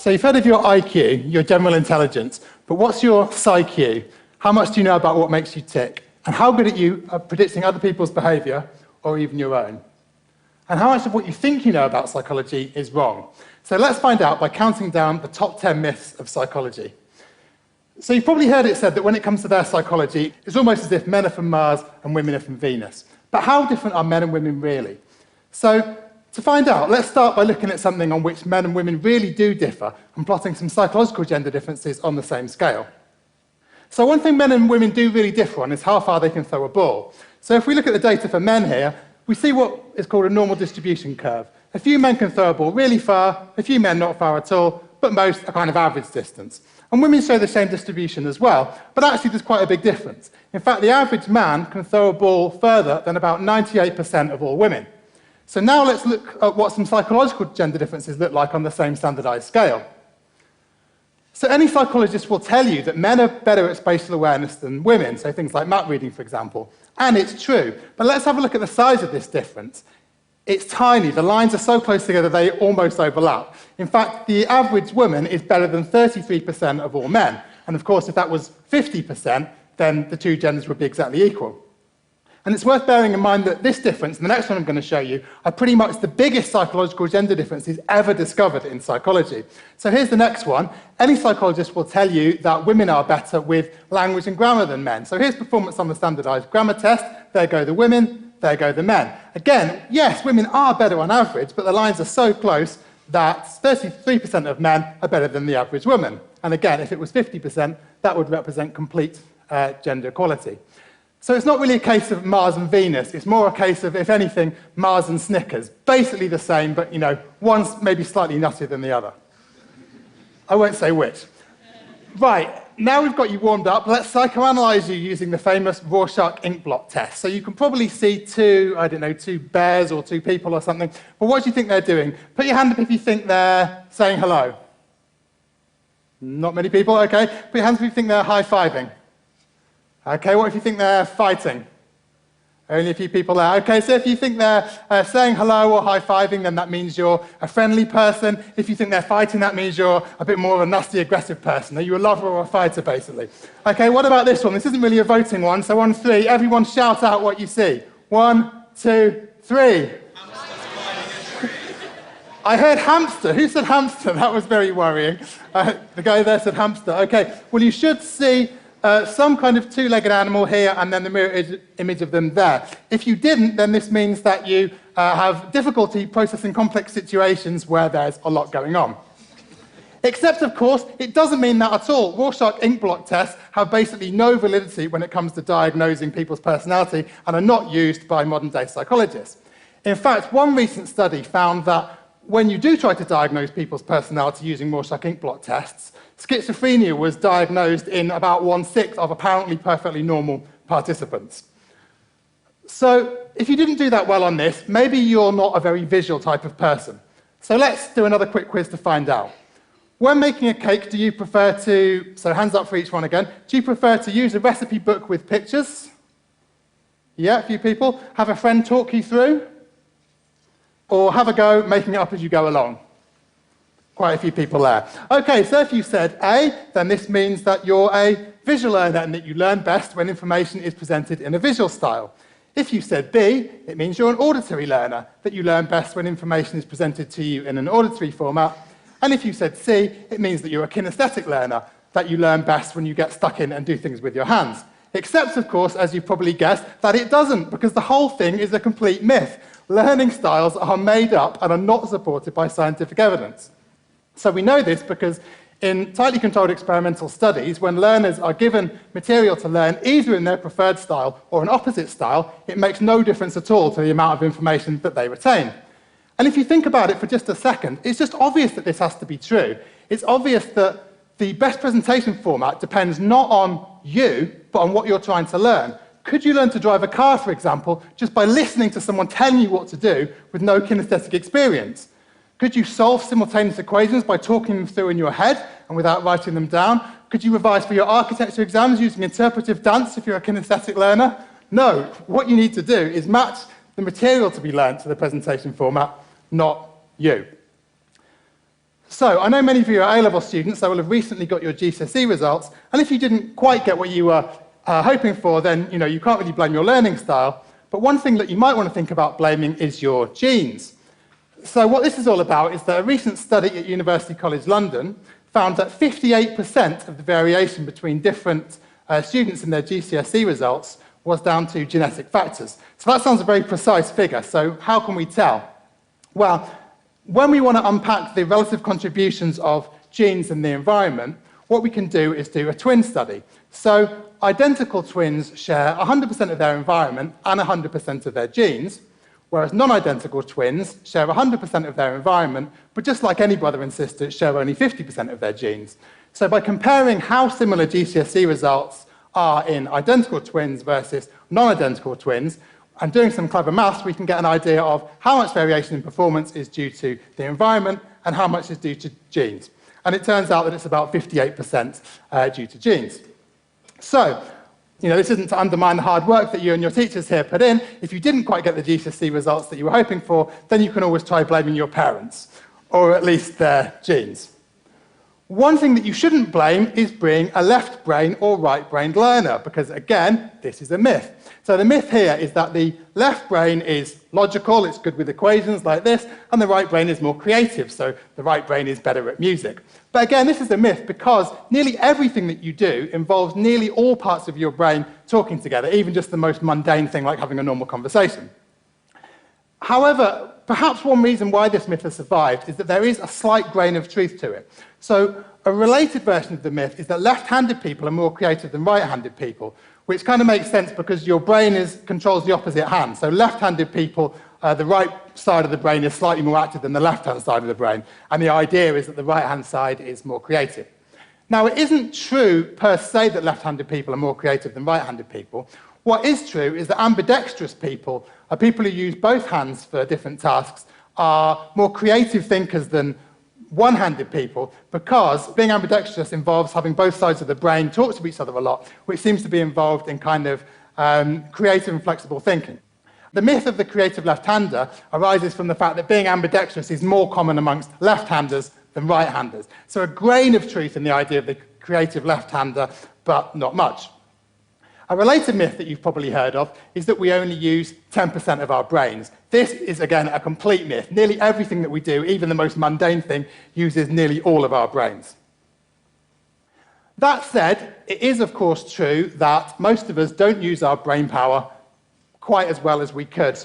So you've heard of your IQ, your general intelligence, but what's your PsyQ? How much do you know about what makes you tick? And how good are you at predicting other people's behavior, or even your own? And how much of what you think you know about psychology is wrong? So let's find out by counting down the top 10 myths of psychology. So you've probably heard it said that when it comes to their psychology, it's almost as if men are from Mars and women are from Venus. But how different are men and women really? So to find out, let's start by looking at something on which men and women really do differ and plotting some psychological gender differences on the same scale. So one thing men and women do really differ on is how far they can throw a ball. So if we look at the data for men here, we see what is called a normal distribution curve. A few men can throw a ball really far, a few men not far at all, but most are kind of average distance. And women show the same distribution as well, but actually there's quite a big difference. In fact, the average man can throw a ball further than about 98% of all women. So now let's look at what some psychological gender differences look like on the same standardized scale. So any psychologist will tell you that men are better at spatial awareness than women, so things like map reading, for example. And it's true, but let's have a look at the size of this difference. It's tiny. The lines are so close together they almost overlap. In fact, the average woman is better than 33% of all men. And of course, if that was 50%, then the two genders would be exactly equal. And it's worth bearing in mind that this difference, and the next one I'm going to show you, are pretty much the biggest psychological gender differences ever discovered in psychology. So here's the next one. Any psychologist will tell you that women are better with language and grammar than men. So here's performance on the standardized grammar test. There go the women, there go the men. Again, yes, women are better on average, but the lines are so close that 33% of men are better than the average woman. And again, if it was 50%, that would represent complete gender equality. So it's not really a case of Mars and Venus. It's more a case of, if anything, Mars and Snickers. Basically the same, but, one's maybe slightly nuttier than the other. I won't say which. Right, now we've got you warmed up, let's psychoanalyze you using the famous Rorschach ink blot test. So you can probably see two bears or two people or something. But what do you think they're doing? Put your hand up if you think they're saying hello. Not many people, okay. Put your hands up if you think they're high-fiving. Okay, what if you think they're fighting? Only a few people there. Okay, so if you think they're saying hello or high-fiving, then that means you're a friendly person. If you think they're fighting, that means you're a bit more of a nasty, aggressive person. Are you a lover or a fighter, basically? Okay, what about this one? This isn't really a voting one, so on three, everyone shout out what you see. 1, 2, 3. I heard hamster. Who said hamster? That was very worrying. The guy there said hamster. Okay, well, you should see some kind of two-legged animal here and then the mirror image of them there. If you didn't, then this means that you have difficulty processing complex situations where there's a lot going on. Except, of course, it doesn't mean that at all. Rorschach ink blot tests have basically no validity when it comes to diagnosing people's personality and are not used by modern-day psychologists. In fact, one recent study found that when you do try to diagnose people's personality using Rorschach ink blot tests, schizophrenia was diagnosed in about 1/6 of apparently perfectly normal participants. So if you didn't do that well on this, maybe you're not a very visual type of person. So let's do another quick quiz to find out. When making a cake, do you prefer to, so hands up for each one again, do you prefer to use a recipe book with pictures? Yeah, a few people. Have a friend talk you through? Or have a go making it up as you go along? Quite a few people there. Okay, so if you said A, then this means that you're a visual learner and that you learn best when information is presented in a visual style. If you said B, it means you're an auditory learner, that you learn best when information is presented to you in an auditory format. And if you said C, it means that you're a kinesthetic learner, that you learn best when you get stuck in and do things with your hands. Except, of course, as you probably guessed, that it doesn't, because the whole thing is a complete myth. Learning styles are made up and are not supported by scientific evidence. So we know this because in tightly controlled experimental studies, when learners are given material to learn either in their preferred style or an opposite style, it makes no difference at all to the amount of information that they retain. And if you think about it for just a second, it's just obvious that this has to be true. It's obvious that the best presentation format depends not on you, but on what you're trying to learn. Could you learn to drive a car, for example, just by listening to someone telling you what to do with no kinesthetic experience? Could you solve simultaneous equations by talking them through in your head and without writing them down? Could you revise for your architecture exams using interpretive dance if you're a kinesthetic learner? No. What you need to do is match the material to be learned to the presentation format, not you. So I know many of you are A-level students, so will have recently got your GCSE results, and if you didn't quite get what you were hoping for, then you can't really blame your learning style. But one thing that you might want to think about blaming is your genes. So what this is all about is that a recent study at University College London found that 58% of the variation between different students in their GCSE results was down to genetic factors. So that sounds a very precise figure, so how can we tell? Well, when we want to unpack the relative contributions of genes in the environment, what we can do is do a twin study. So identical twins share 100% of their environment and 100% of their genes, whereas non-identical twins share 100% of their environment, but just like any brother and sister, share only 50% of their genes. So by comparing how similar GCSE results are in identical twins versus non-identical twins, and doing some clever maths, we can get an idea of how much variation in performance is due to the environment and how much is due to genes. And it turns out that it's about 58% due to genes. So, this isn't to undermine the hard work that you and your teachers here put in. If you didn't quite get the GCSE results that you were hoping for, then you can always try blaming your parents, or at least their genes. One thing that you shouldn't blame is being a left brain or right brained learner, because again, this is a myth. So the myth here is that the left brain is logical, it's good with equations like this, and the right brain is more creative, so the right brain is better at music. But again, this is a myth because nearly everything that you do involves nearly all parts of your brain talking together, even just the most mundane thing like having a normal conversation. However, perhaps one reason why this myth has survived is that there is a slight grain of truth to it. So a related version of the myth is that left-handed people are more creative than right-handed people, which kind of makes sense because your brain controls the opposite hand. So left-handed people, the right side of the brain is slightly more active than the left-hand side of the brain, and the idea is that the right-hand side is more creative. Now, it isn't true per se that left-handed people are more creative than right-handed people. What is true is that ambidextrous people, people who use both hands for different tasks, are more creative thinkers than one-handed people, because being ambidextrous involves having both sides of the brain talk to each other a lot, which seems to be involved in kind of creative and flexible thinking. The myth of the creative left-hander arises from the fact that being ambidextrous is more common amongst left-handers than right-handers. So a grain of truth in the idea of the creative left-hander, but not much. A related myth that you've probably heard of is that we only use 10% of our brains. This is, again, a complete myth. Nearly everything that we do, even the most mundane thing, uses nearly all of our brains. That said, it is, of course, true that most of us don't use our brain power quite as well as we could.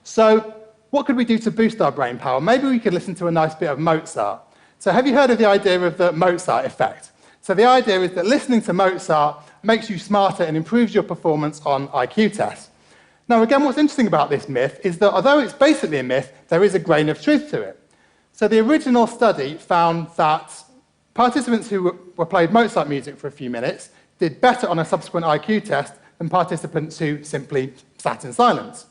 So what could we do to boost our brain power? Maybe we could listen to a nice bit of Mozart. So have you heard of the idea of the Mozart effect? So the idea is that listening to Mozart makes you smarter and improves your performance on IQ tests. Now, again, what's interesting about this myth is that although it's basically a myth, there is a grain of truth to it. So the original study found that participants who were played Mozart music for a few minutes did better on a subsequent IQ test than participants who simply sat in silence.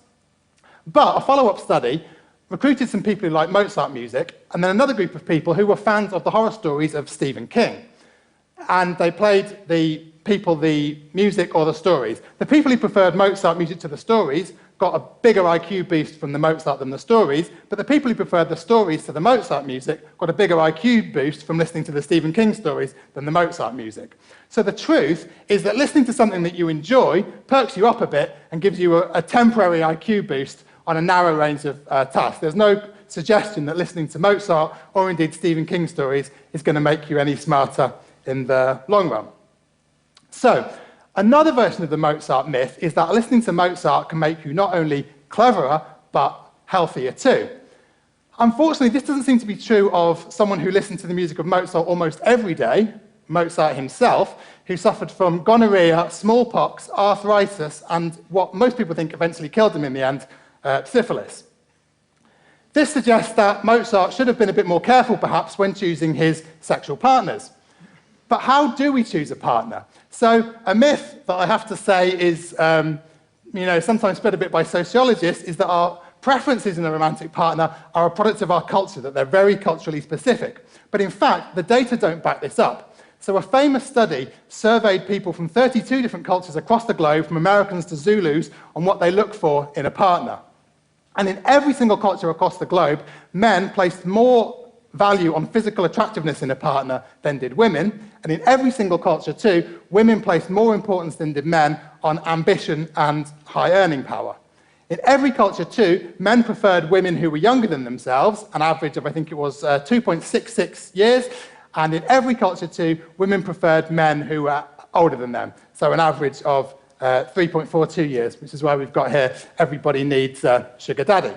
But a follow-up study recruited some people who liked Mozart music, and then another group of people who were fans of the horror stories of Stephen King. And they played the people the music or the stories. The people who preferred Mozart music to the stories got a bigger IQ boost from the Mozart than the stories, but the people who preferred the stories to the Mozart music got a bigger IQ boost from listening to the Stephen King stories than the Mozart music. So the truth is that listening to something that you enjoy perks you up a bit and gives you a temporary IQ boost on a narrow range of tasks. There's no suggestion that listening to Mozart or indeed Stephen King stories is going to make you any smarter in the long run. So, another version of the Mozart myth is that listening to Mozart can make you not only cleverer, but healthier too. Unfortunately, this doesn't seem to be true of someone who listened to the music of Mozart almost every day, Mozart himself, who suffered from gonorrhea, smallpox, arthritis, and what most people think eventually killed him in the end, syphilis. This suggests that Mozart should have been a bit more careful, perhaps, when choosing his sexual partners. But how do we choose a partner? So a myth that I have to say is, sometimes spread a bit by sociologists, is that our preferences in a romantic partner are a product of our culture, that they're very culturally specific. But in fact, the data don't back this up. So a famous study surveyed people from 32 different cultures across the globe, from Americans to Zulus, on what they look for in a partner. And in every single culture across the globe, men placed more value on physical attractiveness in a partner than did women, and in every single culture too, women placed more importance than did men on ambition and high earning power. In every culture too, men preferred women who were younger than themselves, an average of I think it was 2.66 years, and in every culture too, women preferred men who were older than them, so an average of 3.42 years, which is why we've got here, everybody needs a sugar daddy.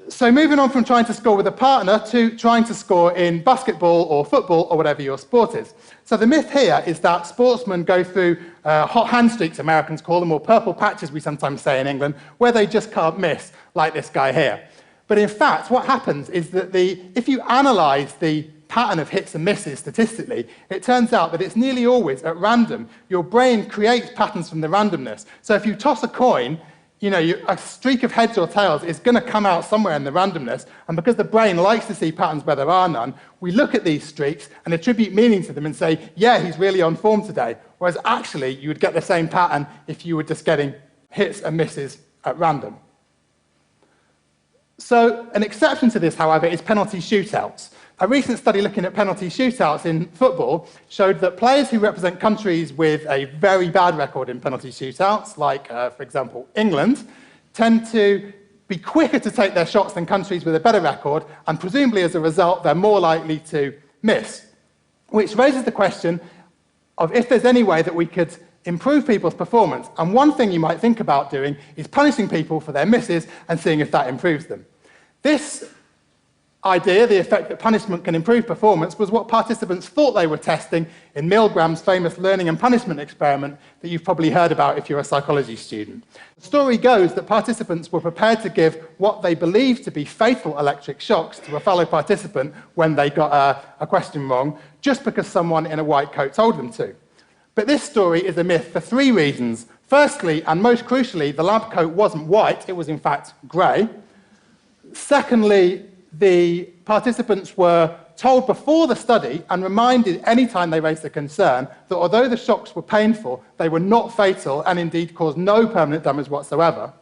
So moving on from trying to score with a partner to trying to score in basketball or football or whatever your sport is. So the myth here is that sportsmen go through hot hand streaks, Americans call them, or purple patches we sometimes say in England, where they just can't miss, like this guy here. But in fact, what happens is that if you analyse the pattern of hits and misses statistically, it turns out that it's nearly always at random. Your brain creates patterns from the randomness. So if you toss a coin, a streak of heads or tails is going to come out somewhere in the randomness, and because the brain likes to see patterns where there are none, we look at these streaks and attribute meaning to them and say, yeah, he's really on form today, whereas actually you would get the same pattern if you were just getting hits and misses at random. So an exception to this, however, is penalty shootouts. A recent study looking at penalty shootouts in football showed that players who represent countries with a very bad record in penalty shootouts, like, for example, England, tend to be quicker to take their shots than countries with a better record, and presumably as a result, they're more likely to miss. Which raises the question of if there's any way that we could improve people's performance. And one thing you might think about doing is punishing people for their misses and seeing if that improves them. This idea, the effect that punishment can improve performance, was what participants thought they were testing in Milgram's famous learning and punishment experiment that you've probably heard about if you're a psychology student. The story goes that participants were prepared to give what they believed to be fatal electric shocks to a fellow participant when they got a question wrong, just because someone in a white coat told them to. But this story is a myth for three reasons. Firstly, and most crucially, the lab coat wasn't white, it was in fact grey. Secondly, the participants were told before the study and reminded any time they raised a concern that although the shocks were painful, they were not fatal and indeed caused no permanent damage whatsoever.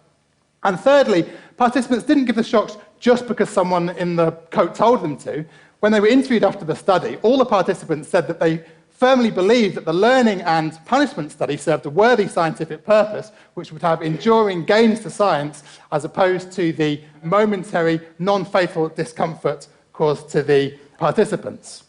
And thirdly, participants didn't give the shocks just because someone in the coat told them to. When they were interviewed after the study, all the participants said that they firmly believed that the learning and punishment study served a worthy scientific purpose, which would have enduring gains to science, as opposed to the momentary, non-fatal discomfort caused to the participants.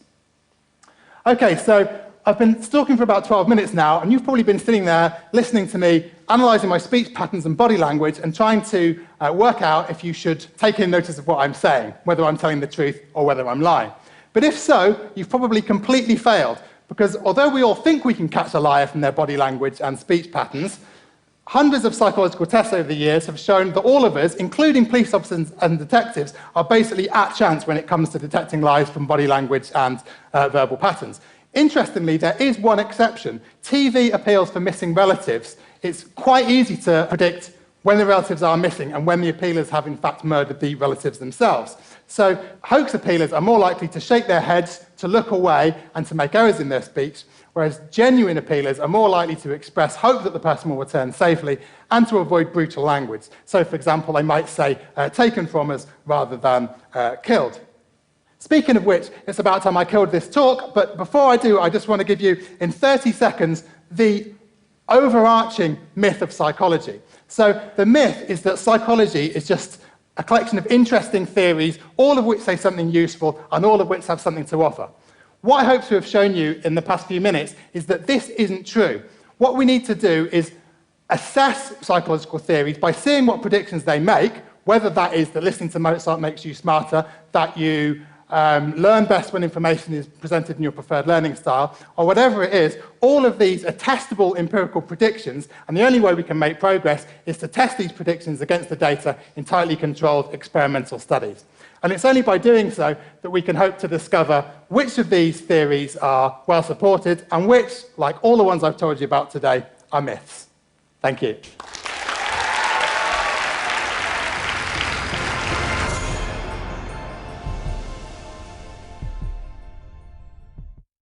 Okay, so I've been talking for about 12 minutes now, and you've probably been sitting there listening to me, analysing my speech patterns and body language, and trying to work out if you should take in notice of what I'm saying, whether I'm telling the truth or whether I'm lying. But if so, you've probably completely failed. Because although we all think we can catch a liar from their body language and speech patterns, hundreds of psychological tests over the years have shown that all of us, including police officers and detectives, are basically at chance when it comes to detecting lies from body language and verbal patterns. Interestingly, there is one exception. TV appeals for missing relatives. It's quite easy to predict when the relatives are missing and when the appealers have in fact murdered the relatives themselves. So hoax appealers are more likely to shake their heads, to look away, and to make errors in their speech, whereas genuine appealers are more likely to express hope that the person will return safely and to avoid brutal language. So, for example, they might say, taken from us rather than killed. Speaking of which, it's about time I killed this talk, but before I do, I just want to give you, in 30 seconds, the overarching myth of psychology. So the myth is that psychology is just a collection of interesting theories, all of which say something useful and all of which have something to offer. What I hope to have shown you in the past few minutes is that this isn't true. What we need to do is assess psychological theories by seeing what predictions they make, whether that is that listening to Mozart makes you smarter, that you learn best when information is presented in your preferred learning style, or whatever it is. All of these are testable empirical predictions, and the only way we can make progress is to test these predictions against the data in tightly controlled experimental studies. And it's only by doing so that we can hope to discover which of these theories are well supported and which, like all the ones I've told you about today, are myths. Thank you.